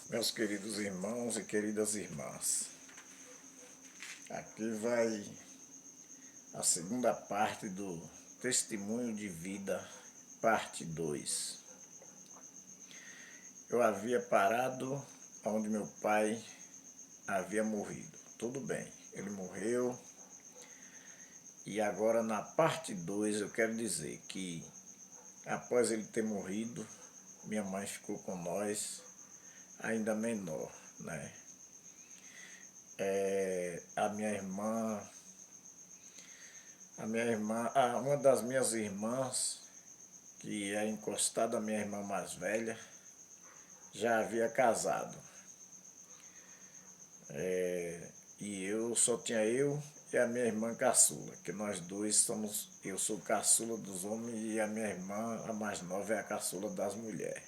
Meus queridos irmãos e queridas irmãs, aqui vai a segunda parte do Testemunho de Vida, parte 2. Eu havia parado onde meu pai havia morrido. Tudo bem, ele morreu. E agora na parte 2 eu quero dizer que após ele ter morrido, minha mãe ficou com nós ainda menor, né? A minha irmã, uma das minhas irmãs, que é encostada à minha irmã mais velha, já havia casado. E só tinha eu e a minha irmã caçula, que nós dois somos, eu sou caçula dos homens e a minha irmã, a mais nova, é a caçula das mulheres.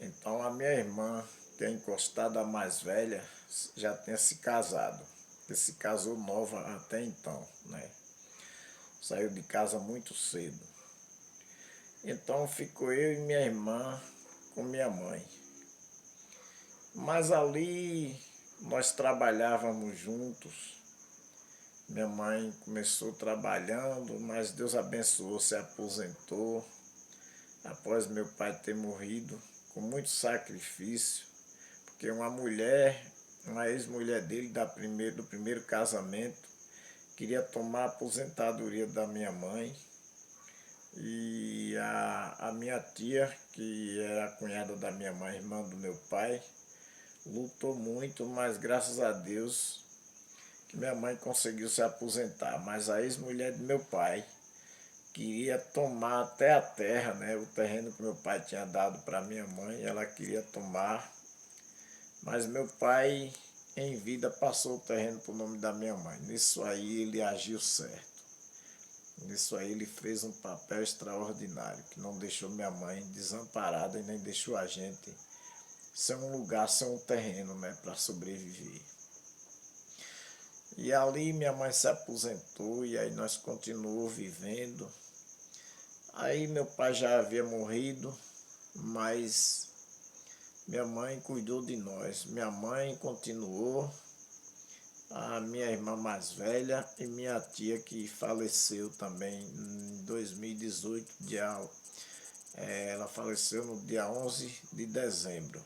Então a minha irmã, que é encostada à mais velha, já tinha se casado. Ele se casou nova até então, né? Saiu de casa muito cedo. Então ficou eu e minha irmã com minha mãe. Mas ali nós trabalhávamos juntos. Minha mãe começou trabalhando, mas Deus abençoou, se aposentou após meu pai ter morrido, com muito sacrifício, porque uma ex-mulher dele do primeiro casamento, queria tomar a aposentadoria da minha mãe. E a minha tia, que era a cunhada da minha mãe, irmã do meu pai, lutou muito, mas graças a Deus que minha mãe conseguiu se aposentar. Mas a ex-mulher do meu pai queria tomar até a terra, né? O terreno que meu pai tinha dado para minha mãe, ela queria tomar. Mas meu pai, em vida, passou o terreno para o nome da minha mãe. Nisso aí ele agiu certo. Nisso aí ele fez um papel extraordinário, que não deixou minha mãe desamparada e nem deixou a gente sem um lugar, sem um terreno, né, para sobreviver. E ali minha mãe se aposentou e aí nós continuamos vivendo. Aí meu pai já havia morrido, mas minha mãe cuidou de nós. Minha mãe continuou, a minha irmã mais velha e minha tia, que faleceu também em 2018, ela faleceu no dia 11 de dezembro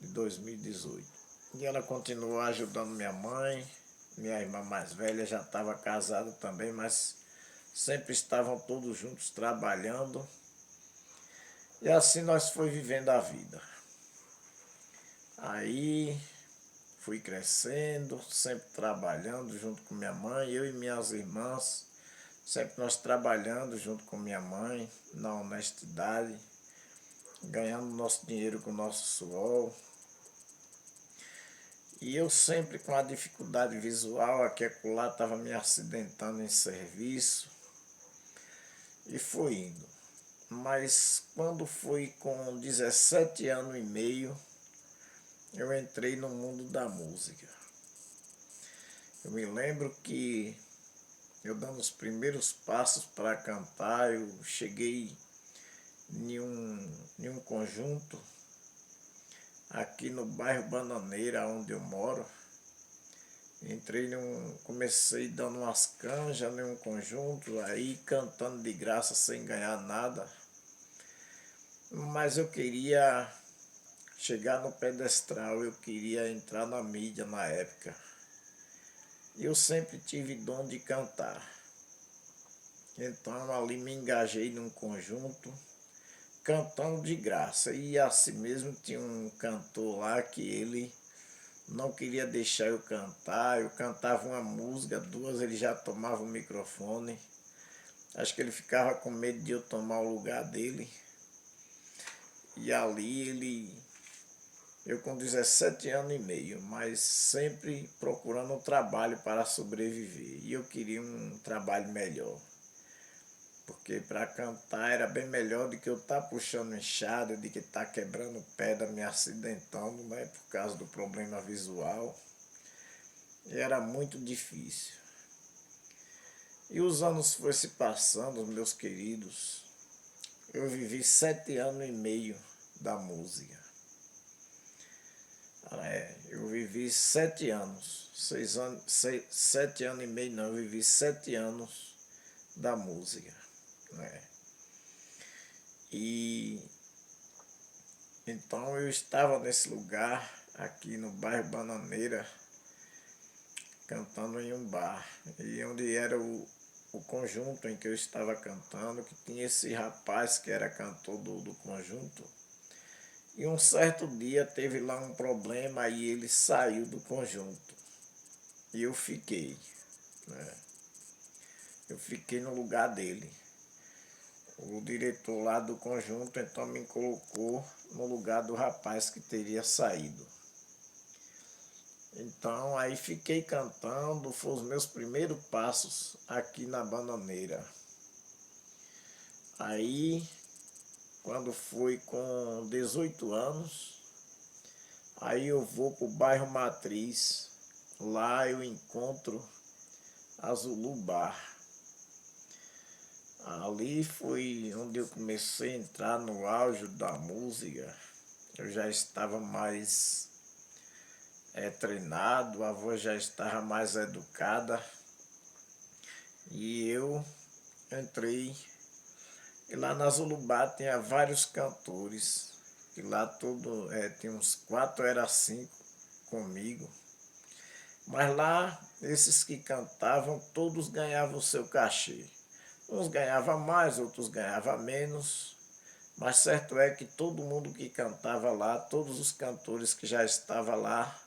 de 2018. E ela continuou ajudando minha mãe. Minha irmã mais velha já estava casada também, mas sempre estavam todos juntos trabalhando. E assim nós foi vivendo a vida. Aí fui crescendo, sempre trabalhando junto com minha mãe, eu e minhas irmãs, sempre nós trabalhando junto com minha mãe, na honestidade, ganhando nosso dinheiro com o nosso suor. E eu sempre com a dificuldade visual, aqui e acolá estava me acidentando em serviço, e fui indo. Mas quando fui com 17 anos e meio, eu entrei no mundo da música. Eu me lembro que eu dando os primeiros passos para cantar, eu cheguei em um conjunto aqui no bairro Bananeira, onde eu moro. Comecei dando umas canjas em um conjunto, aí cantando de graça sem ganhar nada. Mas eu queria chegar no pedestral, eu queria entrar na mídia na época. Eu sempre tive dom de cantar. Então ali me engajei num conjunto, cantando de graça. E assim mesmo tinha um cantor lá que ele não queria deixar eu cantar. Eu cantava uma música, duas, ele já tomava o microfone. Acho que ele ficava com medo de eu tomar o lugar dele. E ali eu com 17 anos e meio, mas sempre procurando um trabalho para sobreviver. E eu queria um trabalho melhor. Porque para cantar era bem melhor do que eu estar puxando enxada, de que estar quebrando pedra, me acidentando, né, por causa do problema visual. E era muito difícil. E os anos foram se passando, meus queridos. Eu vivi 7 anos e meio da música. Eu vivi 7 anos, 6 anos, 7 anos e meio não, eu vivi 7 anos da música, né? E então eu estava nesse lugar, aqui no bairro Bananeira, cantando em um bar. E onde era o conjunto em que eu estava cantando, que tinha esse rapaz que era cantor do conjunto. E um certo dia teve lá um problema e ele saiu do conjunto. E eu fiquei, né? Eu fiquei no lugar dele. O diretor lá do conjunto então me colocou no lugar do rapaz que teria saído. Então aí fiquei cantando, foram os meus primeiros passos aqui na Bananeira. Aí, quando fui com 18 anos, aí eu vou para o bairro Matriz, lá eu encontro a Zulu Bar. Ali foi onde eu comecei a entrar no auge da música. Eu já estava mais treinado, a voz já estava mais educada. E eu entrei. E lá na Zulubá tinha vários cantores. E lá tinha uns 4, era 5 comigo. Mas lá, esses que cantavam, todos ganhavam o seu cachê. Uns ganhavam mais, outros ganhavam menos. Mas certo é que todo mundo que cantava lá, todos os cantores que já estavam lá,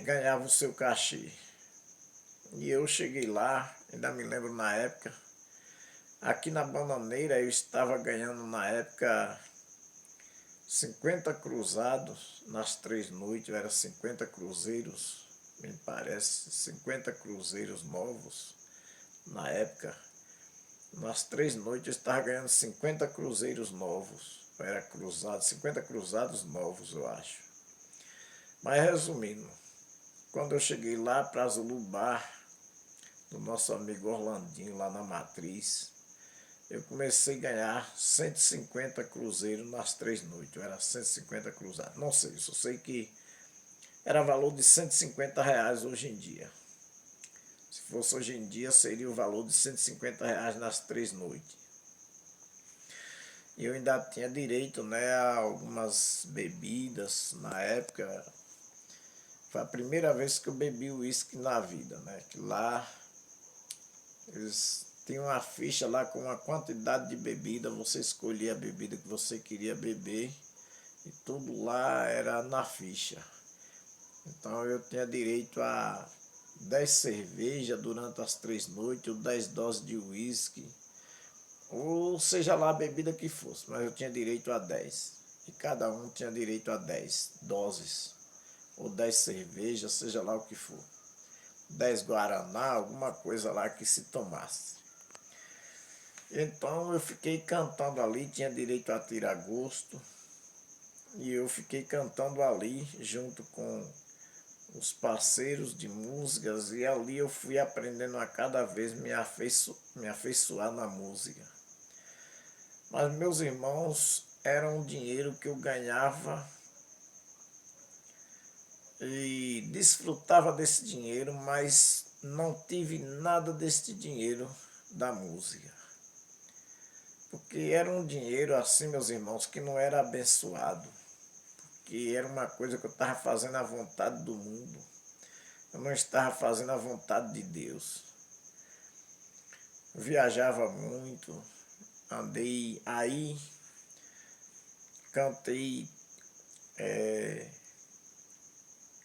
ganhavam o seu cachê. E eu cheguei lá, ainda me lembro na época, aqui na Bananeira eu estava ganhando na época 50 cruzados nas 3 noites, era 50 cruzeiros, me parece, 50 cruzeiros novos na época. Nas 3 noites eu estava ganhando 50 cruzeiros novos, era cruzado, 50 cruzados novos eu acho. Mas resumindo, quando eu cheguei lá para Zulu Bar, do nosso amigo Orlandinho lá na Matriz, eu comecei a ganhar 150 cruzeiros nas 3 noites, era 150 cruzados, não sei, só sei que era valor de R$ 150 hoje em dia. Se fosse hoje em dia, seria o valor de R$ 150 nas 3 noites. E eu ainda tinha direito, né, a algumas bebidas na época. Foi a primeira vez que eu bebi uísque na vida, né? Que lá eles tinham uma ficha lá com uma quantidade de bebida, você escolhia a bebida que você queria beber e tudo lá era na ficha. Então eu tinha direito a 10 cervejas durante as 3 noites, ou 10 doses de uísque, ou seja lá a bebida que fosse, mas eu tinha direito a 10. E cada um tinha direito a 10 doses, ou 10 cervejas, seja lá o que for. 10 guaraná, alguma coisa lá que se tomasse. Então eu fiquei cantando ali, tinha direito a tirar gosto, e eu fiquei cantando ali junto com os parceiros de músicas, e ali eu fui aprendendo a cada vez me afeiçoar na música. Mas meus irmãos, era um dinheiro que eu ganhava e desfrutava desse dinheiro, mas não tive nada desse dinheiro da música. Porque era um dinheiro assim, meus irmãos, que não era abençoado. Que era uma coisa que eu estava fazendo à vontade do mundo. Eu não estava fazendo a vontade de Deus. Eu viajava muito, andei aí, cantei,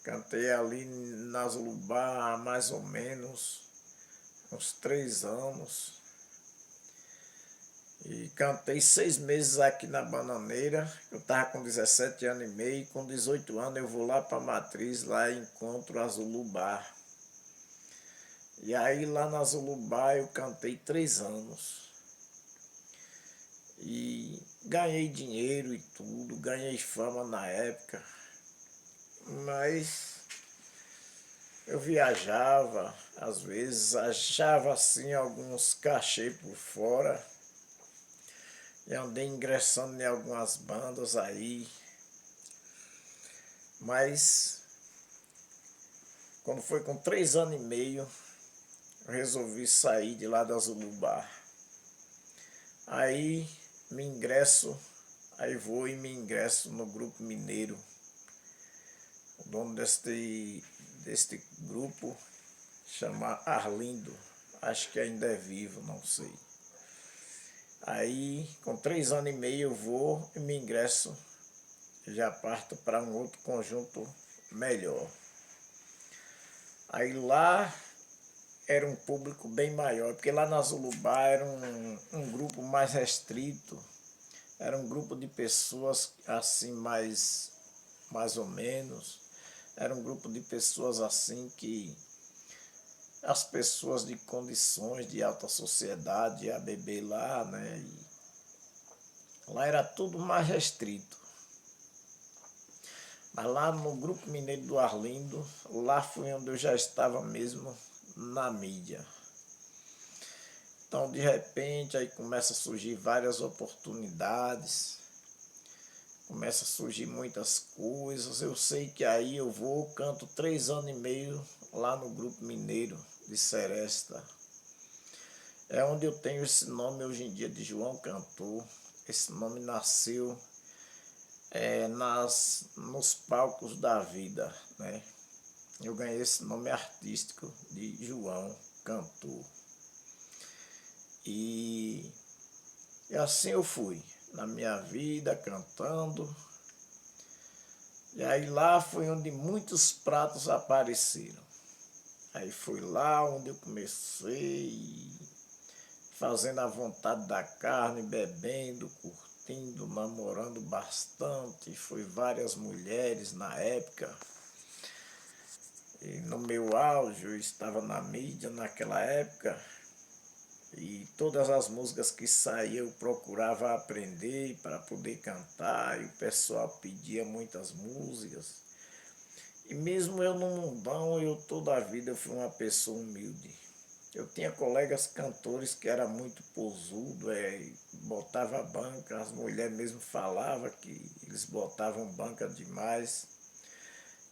cantei ali na Zulubá há mais ou menos uns 3 anos. E cantei 6 meses aqui na Bananeira. Eu estava com 17 anos e meio. Com 18 anos eu vou lá para a Matriz, lá encontro a Zulubá. E aí lá na Zulubá eu cantei 3 anos. E ganhei dinheiro e tudo, ganhei fama na época. Mas eu viajava, às vezes achava assim alguns cachê por fora. E andei ingressando em algumas bandas aí. Mas quando foi com 3 anos e meio, eu resolvi sair de lá da Zulubá. Aí me ingresso, aí vou e me ingresso no Grupo Mineiro. O dono deste grupo chama Arlindo, acho que ainda é vivo, não sei. Aí, com 3 anos e meio, eu vou e me ingresso, já parto para um outro conjunto melhor. Aí lá era um público bem maior, porque lá na Zulubá era um grupo mais restrito, era um grupo de pessoas assim mais ou menos, era um grupo de pessoas assim que as pessoas de condições de alta sociedade a beber lá, né? E lá era tudo mais restrito. Mas lá no Grupo Mineiro do Arlindo, lá foi onde eu já estava mesmo na mídia. Então, de repente, aí começa a surgir várias oportunidades, começa a surgir muitas coisas. Eu sei que aí eu vou, canto 3 anos e meio lá no Grupo Mineiro de Seresta. É onde eu tenho esse nome hoje em dia de João Cantor. Esse nome nasceu nos palcos da vida, né? Eu ganhei esse nome artístico de João Cantor. E assim eu fui na minha vida cantando. E aí lá foi onde muitos pratos apareceram. Aí foi lá onde eu comecei fazendo a vontade da carne, bebendo, curtindo, namorando bastante. Foi várias mulheres na época. E no meu auge, eu estava na mídia naquela época. E todas as músicas que saíam eu procurava aprender para poder cantar. E o pessoal pedia muitas músicas. E mesmo eu no mundão, eu toda a vida fui uma pessoa humilde. Eu tinha colegas cantores que era muito posudo, botava banca, as mulheres mesmo falavam que eles botavam banca demais.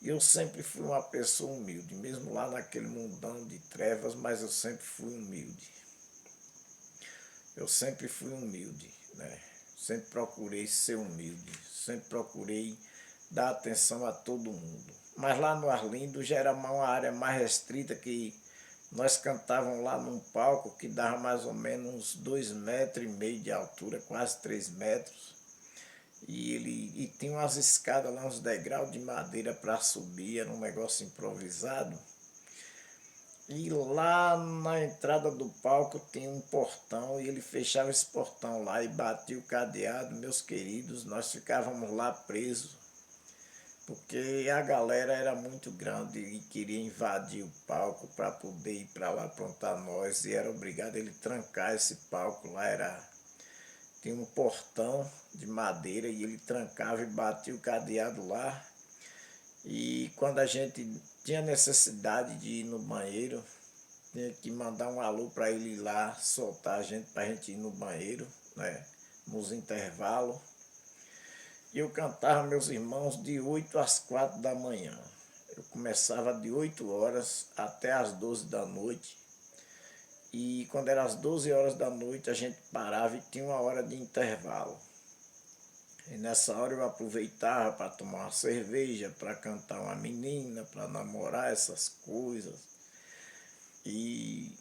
E eu sempre fui uma pessoa humilde, mesmo lá naquele mundão de trevas, mas eu sempre fui humilde. Eu sempre fui humilde, né? Sempre procurei ser humilde, sempre procurei dar atenção a todo mundo. Mas lá no Arlindo já era uma área mais restrita que nós cantávamos lá num palco que dava mais ou menos uns 2,5 metros de altura, quase 3 metros. E tinha umas escadas lá, uns degraus de madeira para subir, era um negócio improvisado. E lá na entrada do palco tinha um portão e ele fechava esse portão lá e batia o cadeado, meus queridos, nós ficávamos lá presos, porque a galera era muito grande e queria invadir o palco para poder ir para lá aprontar nós e era obrigado ele trancar esse palco lá, tinha um portão de madeira e ele trancava e batia o cadeado lá. E quando a gente tinha necessidade de ir no banheiro, tinha que mandar um alô para ele ir lá soltar a gente para a gente ir no banheiro, né, nos intervalos. E eu cantava, meus irmãos, de 8 às 4 da manhã. Eu começava de 8 horas até às 12 da noite. E quando era às 12 horas da noite, a gente parava e tinha uma hora de intervalo. E nessa hora eu aproveitava para tomar uma cerveja, para cantar uma menina, para namorar, essas coisas. E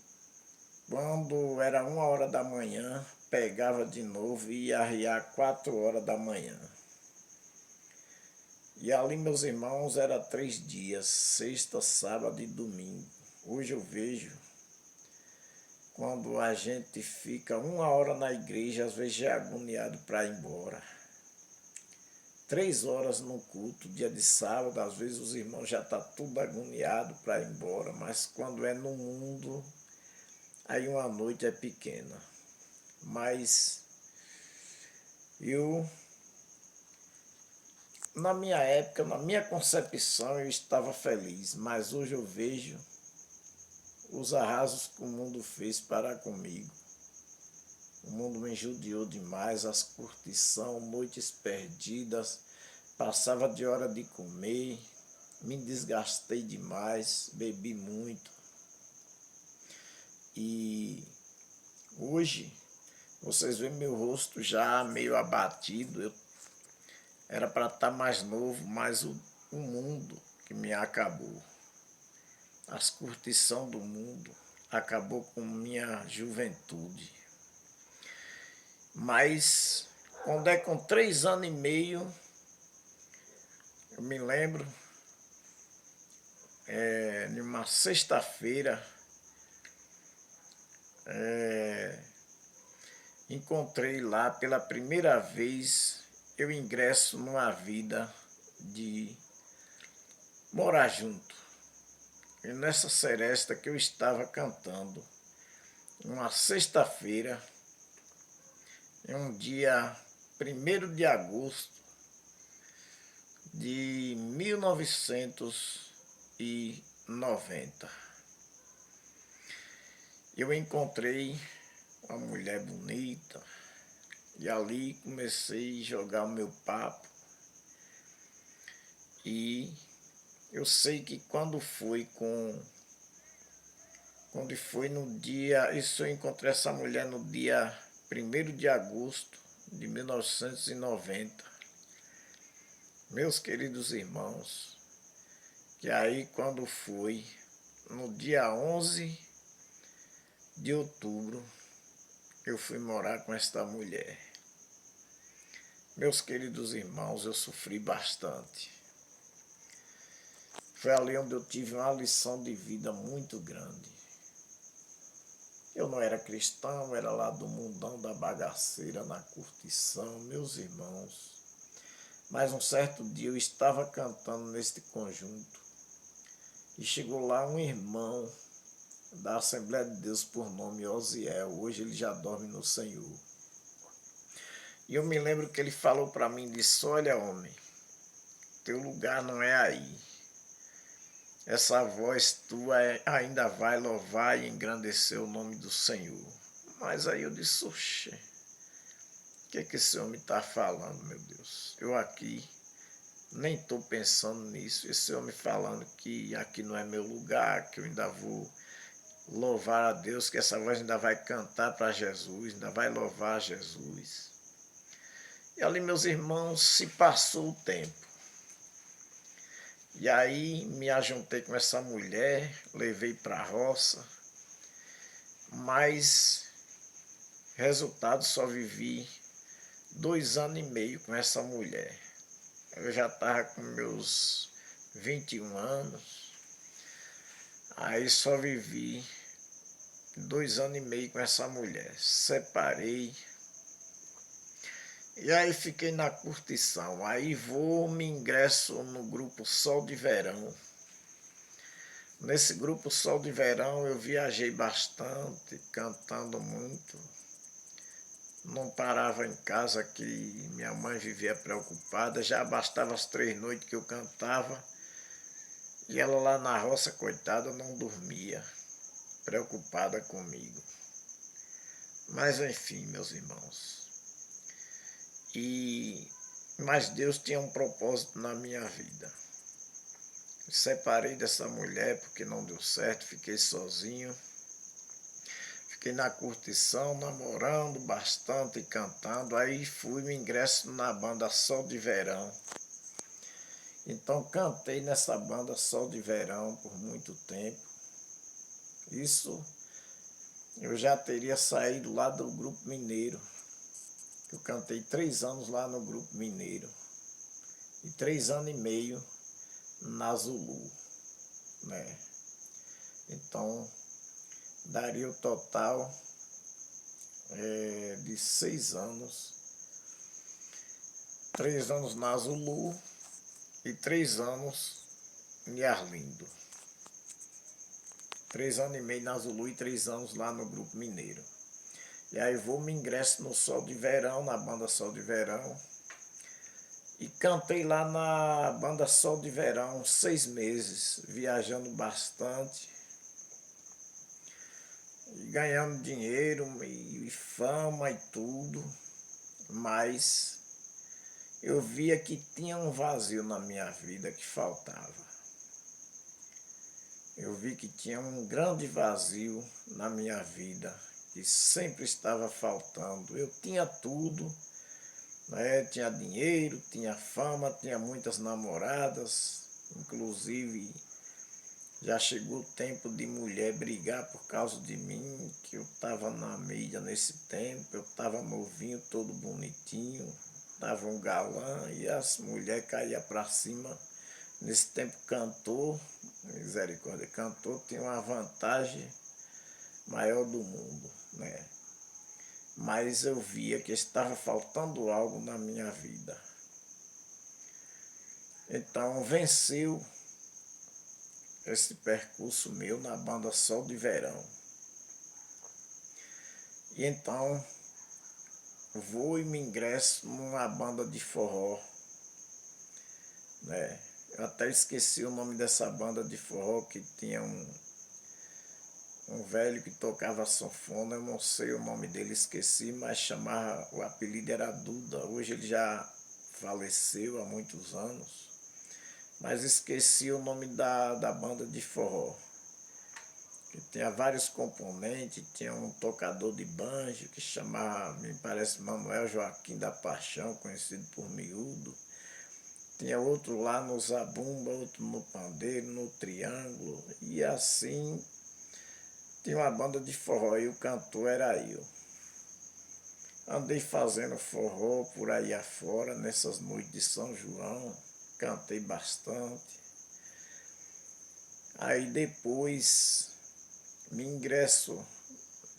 quando era 1 hora da manhã, pegava de novo e ia arriar 4 horas da manhã. E ali, meus irmãos, era 3 dias, sexta, sábado e domingo. Hoje eu vejo, quando a gente fica 1 hora na igreja, às vezes já é agoniado para ir embora. 3 horas no culto, dia de sábado, às vezes os irmãos já estão tudo agoniado para ir embora, mas quando é no mundo, aí uma noite é pequena. Mas eu, na minha época, na minha concepção, eu estava feliz, mas hoje eu vejo os arrasos que o mundo fez para comigo. O mundo me judiou demais, as curtição, noites perdidas, passava de hora de comer, me desgastei demais, bebi muito. E hoje, vocês veem meu rosto já meio abatido. Eu era para estar mais novo, mas o mundo que me acabou. As curtição do mundo acabou com minha juventude. Mas quando é com 3 anos e meio, eu me lembro, numa sexta-feira, encontrei lá pela primeira vez, eu ingresso numa vida de morar junto. E nessa seresta que eu estava cantando, uma sexta-feira, em um dia 1º de agosto de 1990. Eu encontrei uma mulher bonita e ali comecei a jogar o meu papo. E eu sei que quando foi no dia, isso eu encontrei essa mulher no dia 1º de agosto de 1990. Meus queridos irmãos, que aí quando foi no dia 11 de outubro, eu fui morar com esta mulher. Meus queridos irmãos, eu sofri bastante. Foi ali onde eu tive uma lição de vida muito grande. Eu não era cristão, era lá do mundão da bagaceira, na curtição, meus irmãos. Mas um certo dia eu estava cantando neste conjunto e chegou lá um irmão da Assembleia de Deus por nome Osiel. Hoje ele já dorme no Senhor. E eu me lembro que ele falou para mim, disse: olha, homem, teu lugar não é aí. Essa voz tua ainda vai louvar e engrandecer o nome do Senhor. Mas aí eu disse: oxe, o que esse homem está falando, meu Deus? Eu aqui nem estou pensando nisso. Esse homem falando que aqui não é meu lugar, que eu ainda vou louvar a Deus, que essa voz ainda vai cantar para Jesus, ainda vai louvar a Jesus. E ali, meus irmãos, se passou o tempo. E aí me ajuntei com essa mulher, levei para a roça, mas resultado, só vivi 2 anos e meio com essa mulher. Eu já estava com meus 21 anos, aí só vivi 2 anos e meio com essa mulher. Separei. E aí fiquei na curtição. Aí me ingresso no grupo Sol de Verão. Nesse grupo Sol de Verão eu viajei bastante, cantando muito. Não parava em casa, que minha mãe vivia preocupada. Já bastava as 3 noites que eu cantava. E ela lá na roça, coitada, não dormia, preocupada comigo. Mas enfim, meus irmãos. Mas Deus tinha um propósito na minha vida. Me separei dessa mulher porque não deu certo, fiquei sozinho. Fiquei na curtição, namorando bastante e cantando. Aí me ingresso na banda Sol de Verão. Então cantei nessa banda Sol de Verão por muito tempo. Isso eu já teria saído lá do Grupo Mineiro. Eu cantei 3 anos lá no Grupo Mineiro e 3 anos e meio na Zulu, né? Então, daria o total de 6 anos. 3 anos na Zulu e 3 anos em Arlindo. 3 anos e meio na Zulu e 3 anos lá no Grupo Mineiro. E aí me ingresso no Sol de Verão, na banda Sol de Verão. E cantei lá na banda Sol de Verão 6 meses, viajando bastante. E ganhando dinheiro e fama e tudo. Mas eu via que tinha um vazio na minha vida que faltava. Eu vi que tinha um grande vazio na minha vida, que sempre estava faltando. Eu tinha tudo, né? Tinha dinheiro, tinha fama, tinha muitas namoradas, inclusive já chegou o tempo de mulher brigar por causa de mim, que eu estava na mídia nesse tempo, eu estava novinho, todo bonitinho, estava um galã e as mulheres caíam para cima. Nesse tempo cantor, misericórdia, cantor tinha uma vantagem maior do mundo, né? Mas eu via que estava faltando algo na minha vida. Então venceu esse percurso meu na banda Sol de Verão. E então vou e me ingresso numa banda de forró, né? Eu até esqueci o nome dessa banda de forró, que tinha um velho que tocava sanfona, eu não sei o nome dele, esqueci, mas chamava, o apelido era Duda. Hoje ele já faleceu há muitos anos, mas esqueci o nome da banda de forró. Que tinha vários componentes, tinha um tocador de banjo que chamava, me parece, Manuel Joaquim da Paixão, conhecido por Miúdo. Tinha outro lá no zabumba, outro no pandeiro, no triângulo, e assim tinha uma banda de forró e o cantor era eu. Andei fazendo forró por aí afora, nessas noites de São João, cantei bastante. Aí depois me ingresso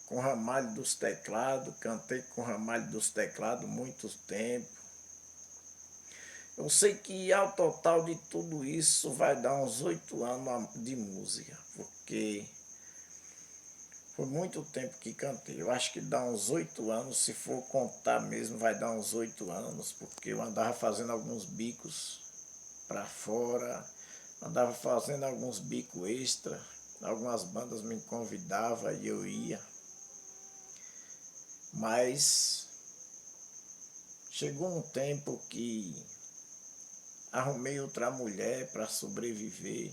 com Ramalho dos Teclados, cantei com Ramalho dos Teclados muito tempo. Eu sei que ao total de tudo isso vai dar uns 8 anos de música, porque foi muito tempo que cantei. Eu acho que dá uns 8 anos, se for contar mesmo, vai dar uns 8 anos, porque eu andava fazendo alguns bicos para fora, andava fazendo alguns bicos extra, algumas bandas me convidavam e eu ia. Mas chegou um tempo que arrumei outra mulher para sobreviver,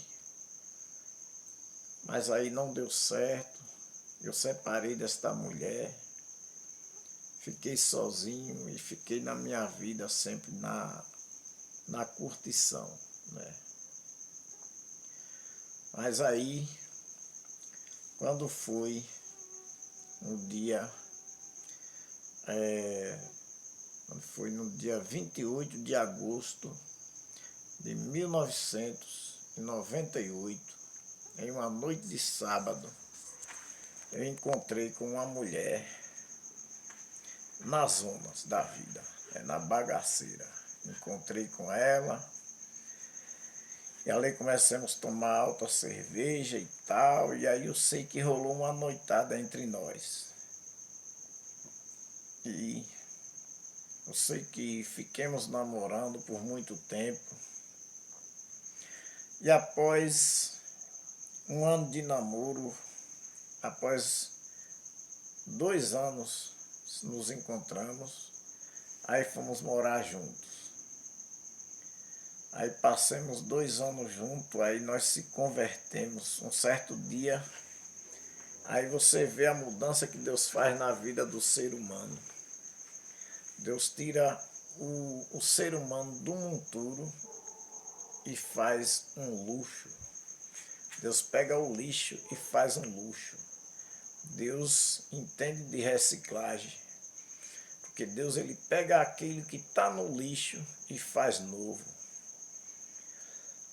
mas aí não deu certo. Eu separei desta mulher, fiquei sozinho e fiquei na minha vida sempre na curtição, né? Mas aí, quando foi no dia, foi no dia 28 de agosto de 1998, em uma noite de sábado, eu encontrei com uma mulher nas zonas da vida, na bagaceira. Encontrei com ela, e ali começamos a tomar alta cerveja e tal, e aí eu sei que rolou uma noitada entre nós. E eu sei que fiquemos namorando por muito tempo. E após um ano de namoro, após 2 anos nos encontramos, aí fomos morar juntos. Aí passamos 2 anos juntos, aí nós se convertemos. Um certo dia, aí você vê a mudança que Deus faz na vida do ser humano. Deus tira o ser humano do monturo e faz um luxo. Deus pega o lixo e faz um luxo. Deus entende de reciclagem, porque Deus ele pega aquilo que está no lixo e faz novo.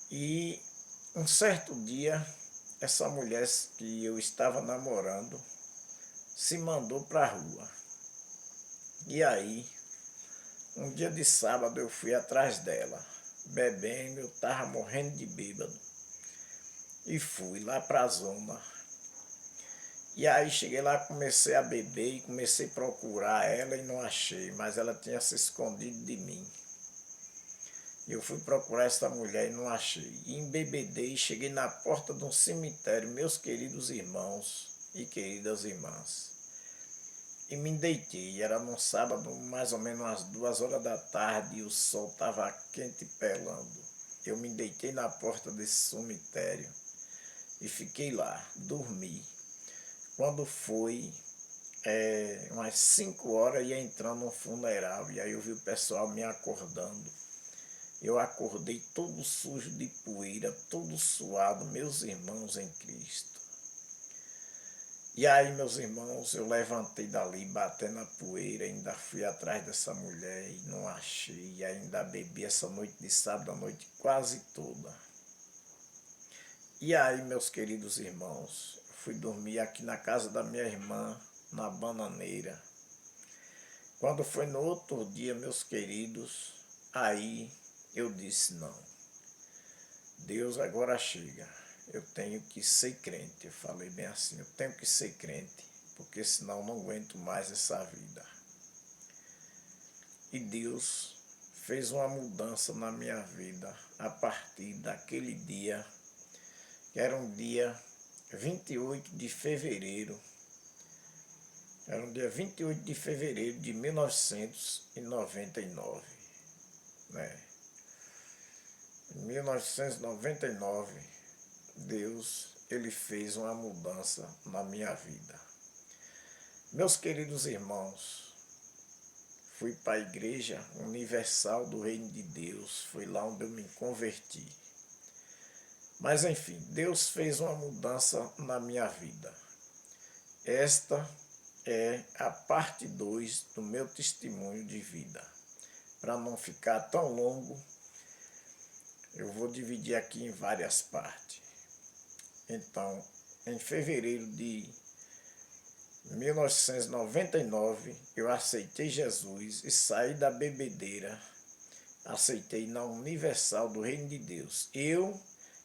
E um certo dia, essa mulher que eu estava namorando se mandou para a rua. E aí, um dia de sábado eu fui atrás dela, bebendo, eu estava morrendo de bêbado. E fui lá para a zona. E aí cheguei lá, comecei a beber e comecei a procurar ela e não achei, mas ela tinha se escondido de mim. Eu fui procurar essa mulher e não achei. E embebedei e cheguei na porta de um cemitério, meus queridos irmãos e queridas irmãs. e me deitei. Era num sábado, mais ou menos às 2 horas da tarde, e o sol estava quente e pelando. Eu me deitei na porta desse cemitério e fiquei lá, dormi. Quando foi umas 5 horas, ia entrando no funeral, e aí eu vi o pessoal me acordando. Eu acordei todo sujo de poeira, todo suado, meus irmãos em Cristo. E aí, meus irmãos, eu levantei dali, batendo a poeira, ainda fui atrás dessa mulher e não achei, e ainda bebi essa noite de sábado, a noite quase toda. E aí, meus queridos irmãos, fui dormir aqui na casa da minha irmã, na Bananeira. Quando foi no outro dia, meus queridos, aí eu disse: não, Deus agora chega, eu tenho que ser crente. Eu falei bem assim: eu tenho que ser crente, porque senão não aguento mais essa vida. E Deus fez uma mudança na minha vida a partir daquele dia, que era um dia 28 de fevereiro. Era um dia 28 de fevereiro de 1999, né? Em 1999, Deus, ele fez uma mudança na minha vida. Meus queridos irmãos, fui para a Igreja Universal do Reino de Deus, foi lá onde eu me converti. Mas enfim, Deus fez uma mudança na minha vida. Esta é a parte 2 do meu testemunho de vida. Para não ficar tão longo, eu vou dividir aqui em várias partes. Então, em fevereiro de 1999, eu aceitei Jesus e saí da bebedeira. Aceitei na Universal do Reino de Deus. Eu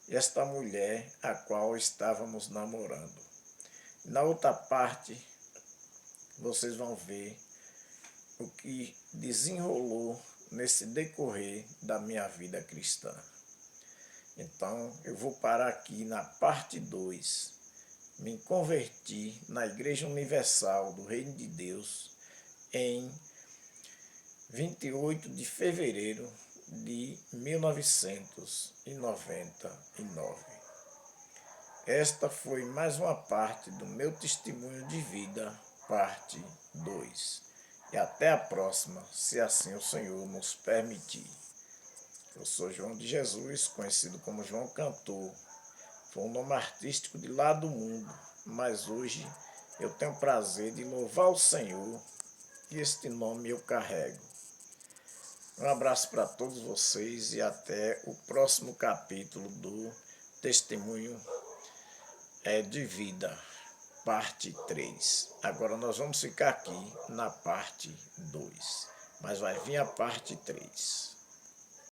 e esta mulher a qual estávamos namorando. Na outra parte, vocês vão ver o que desenrolou nesse decorrer da minha vida cristã. Então, eu vou parar aqui na parte 2. Me converti na Igreja Universal do Reino de Deus em 28 de fevereiro de 1999. Esta foi mais uma parte do meu testemunho de vida, parte 2. E até a próxima, se assim o Senhor nos permitir. Eu sou João de Jesus, conhecido como João Cantor. Foi um nome artístico de lá do mundo, mas hoje eu tenho o prazer de louvar o Senhor e este nome eu carrego. Um abraço para todos vocês e até o próximo capítulo do Testemunho de Vida, parte 3. Agora nós vamos ficar aqui na parte 2, mas vai vir a parte 3.